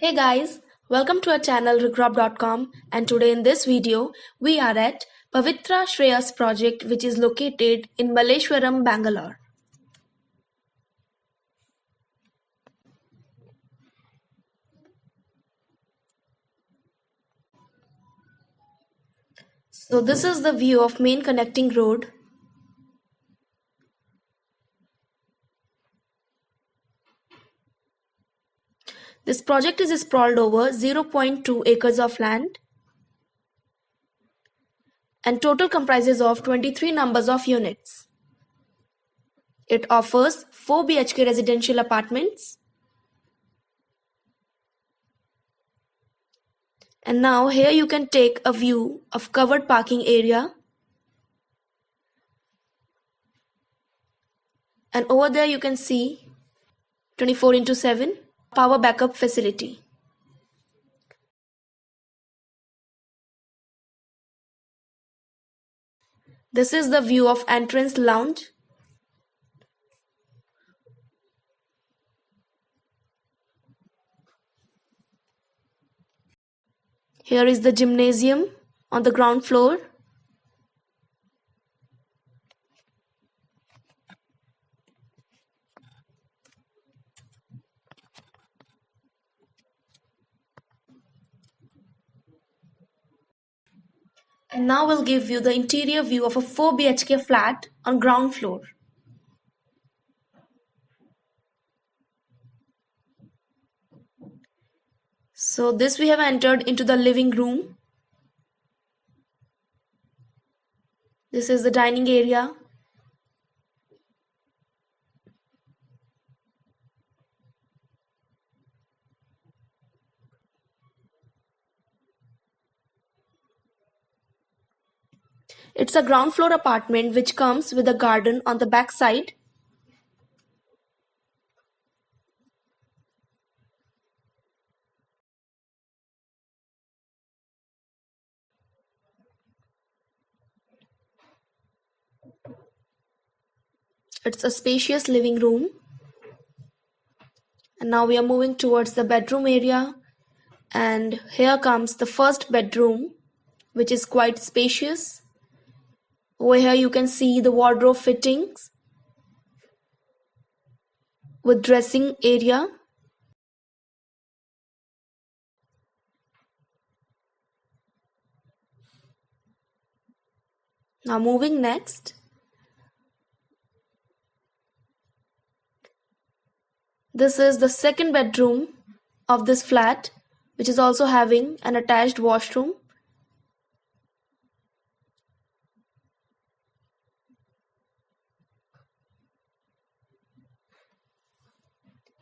Hey guys, welcome to our channel Regrob.com, and today in this video we are at Pavithra Shreyas project, which is located in Malleshwaram, Bangalore. So this is the view of main connecting road. This project is sprawled over 0.2 acres of land and total comprises of 23 numbers of units. It offers 4 BHK residential apartments. And now here you can take a view of covered parking area. And over there you can see 24/7 power backup facility. This is the view of entrance lounge. Here is the gymnasium on the ground floor. And now we'll give you the interior view of a 4 BHK flat on ground floor. So this we have entered into the living room. This is the dining area. It's a ground floor apartment which comes with a garden on the back side. It's a spacious living room. And now we are moving towards the bedroom area. And here comes the first bedroom, which is quite spacious. Over here you can see the wardrobe fittings with dressing area. Now moving next. This is the second bedroom of this flat, which is also having an attached washroom.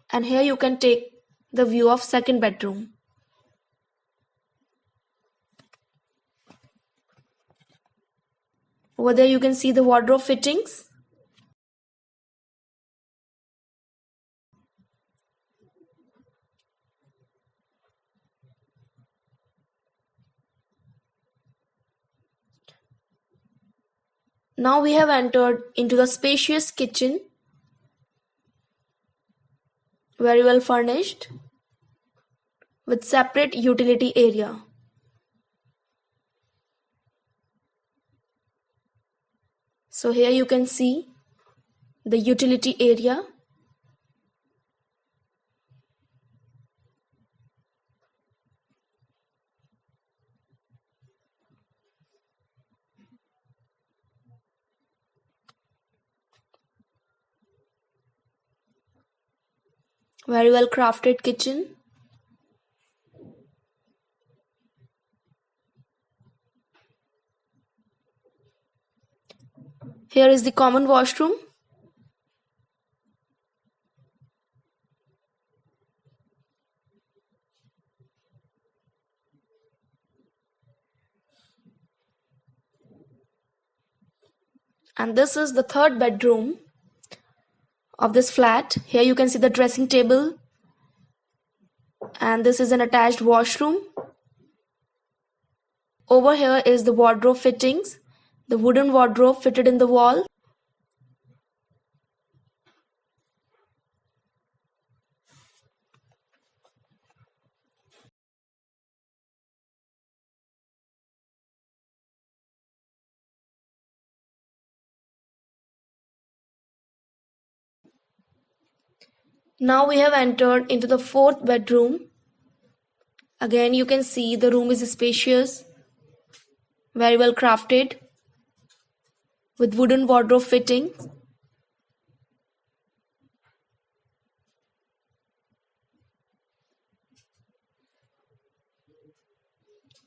And here you can take the view of second bedroom. Over there you can see the wardrobe fittings. Now we have entered into the spacious kitchen, very well furnished, with separate utility area. So here you can see the utility area. Very well crafted kitchen. Here is the common washroom. And this is the third bedroom of this flat. Here you can see the dressing table. And this is an attached washroom. Over here is the wardrobe fittings. The wooden wardrobe fitted in the wall. Now we have entered into the fourth bedroom. Again, you can see the room is spacious, very well crafted, with wooden wardrobe fittings.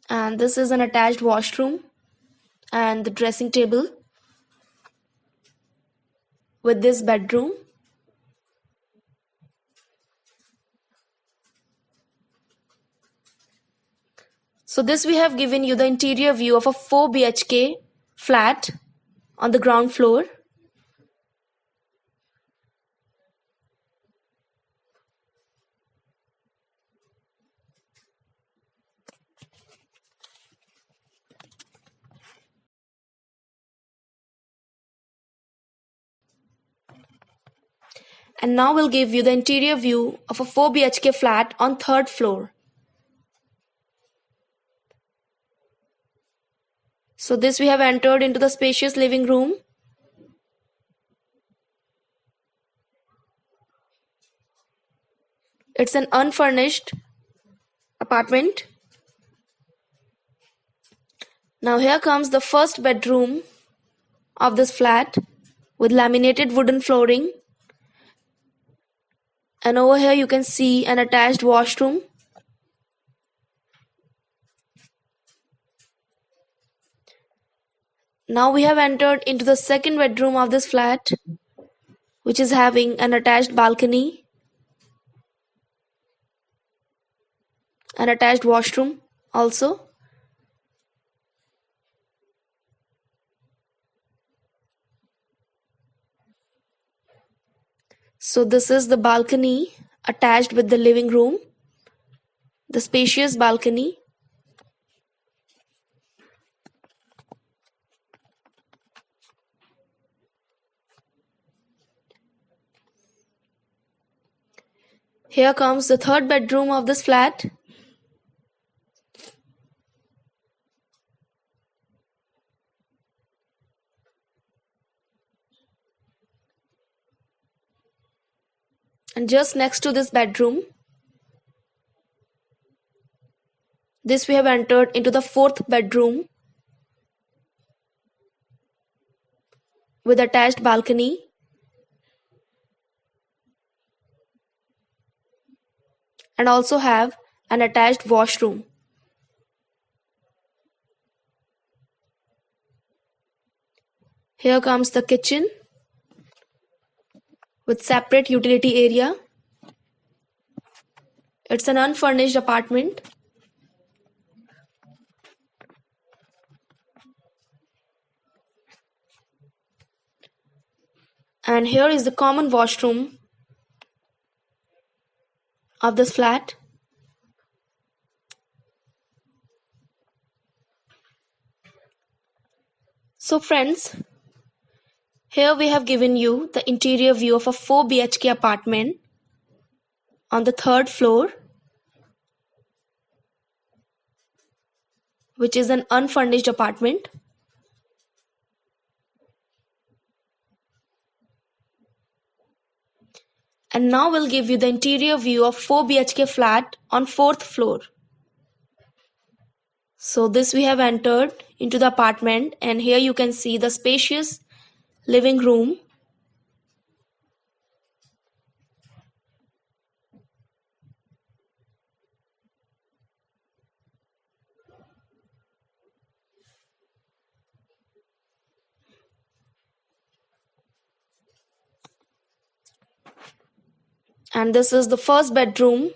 And this is an attached washroom and the dressing table with this bedroom. So this we have given you the interior view of a 4 BHK flat on the ground floor. And now we'll give you the interior view of a 4 BHK flat on third floor. So this we have entered into the spacious living room. It's an unfurnished apartment. Now here comes the first bedroom of this flat with laminated wooden flooring. And over here you can see an attached washroom. Now we have entered into the second bedroom of this flat, which is having an attached balcony, an attached washroom also. So this is the balcony attached with the living room, the spacious balcony. Here comes the third bedroom of this flat. And just next to this bedroom, this we have entered into the fourth bedroom with attached balcony. And also have an attached washroom. Here comes the kitchen with separate utility area. It's an unfurnished apartment. And here is the common washroom of this flat. So friends, here we have given you the interior view of a 4 BHK apartment on the third floor, which is an unfurnished apartment. And now we'll give you the interior view of 4 BHK flat on fourth floor. So this we have entered into the apartment, and here you can see the spacious living room. And this is the first bedroom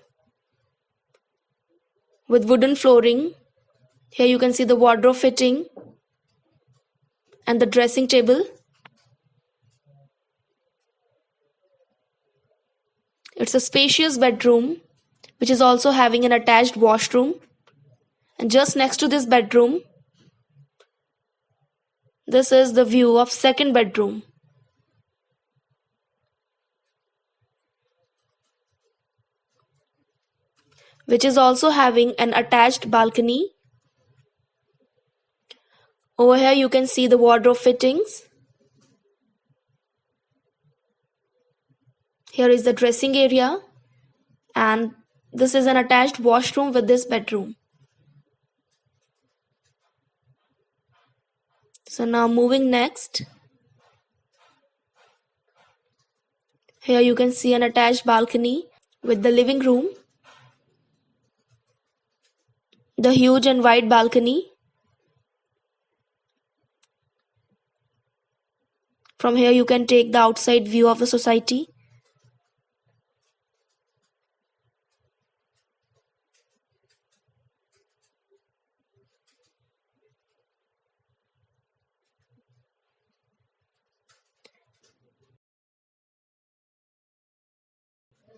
with wooden flooring. Here you can see the wardrobe fitting and the dressing table. It's a spacious bedroom which is also having an attached washroom. And just next to this bedroom, this is the view of second bedroom. Which is also having an attached balcony. Over here you can see the wardrobe fittings. Here is the dressing area, and this is an attached washroom with this bedroom. So now moving next. Here you can see an attached balcony with the living room, the huge and wide balcony. From here you can take the outside view of the society.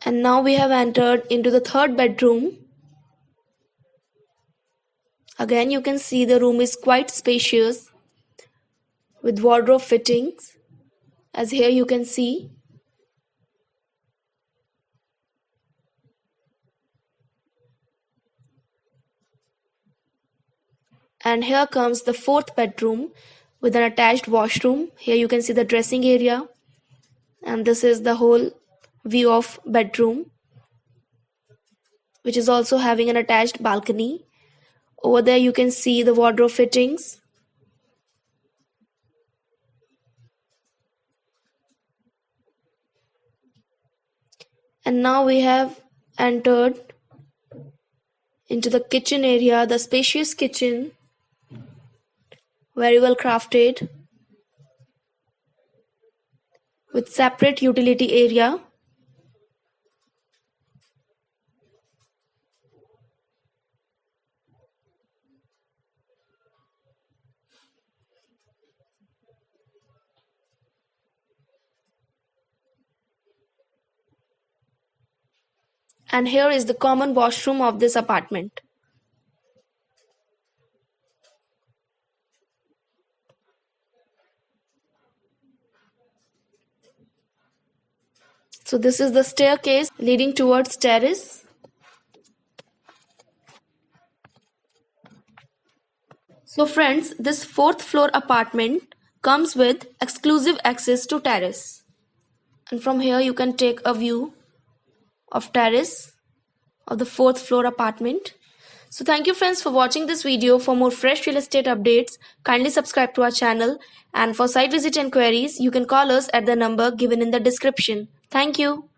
And now we have entered into the third bedroom. Again you can see the room is quite spacious with wardrobe fittings, as here you can see. And here comes the fourth bedroom with an attached washroom. Here you can see the dressing area, and this is the whole view of bedroom, which is also having an attached balcony. Over there you can see the wardrobe fittings. And now we have entered into the kitchen area, the spacious kitchen, very well crafted, with separate utility area. And here is the common washroom of this apartment. So this is the staircase leading towards terrace. So friends, this fourth floor apartment comes with exclusive access to terrace. And from here you can take a view of terrace of the fourth floor apartment. So thank you friends for watching this video. For more fresh real estate updates, kindly subscribe to our channel, and for site visit enquiries, you can call us at the number given in the description. Thank you.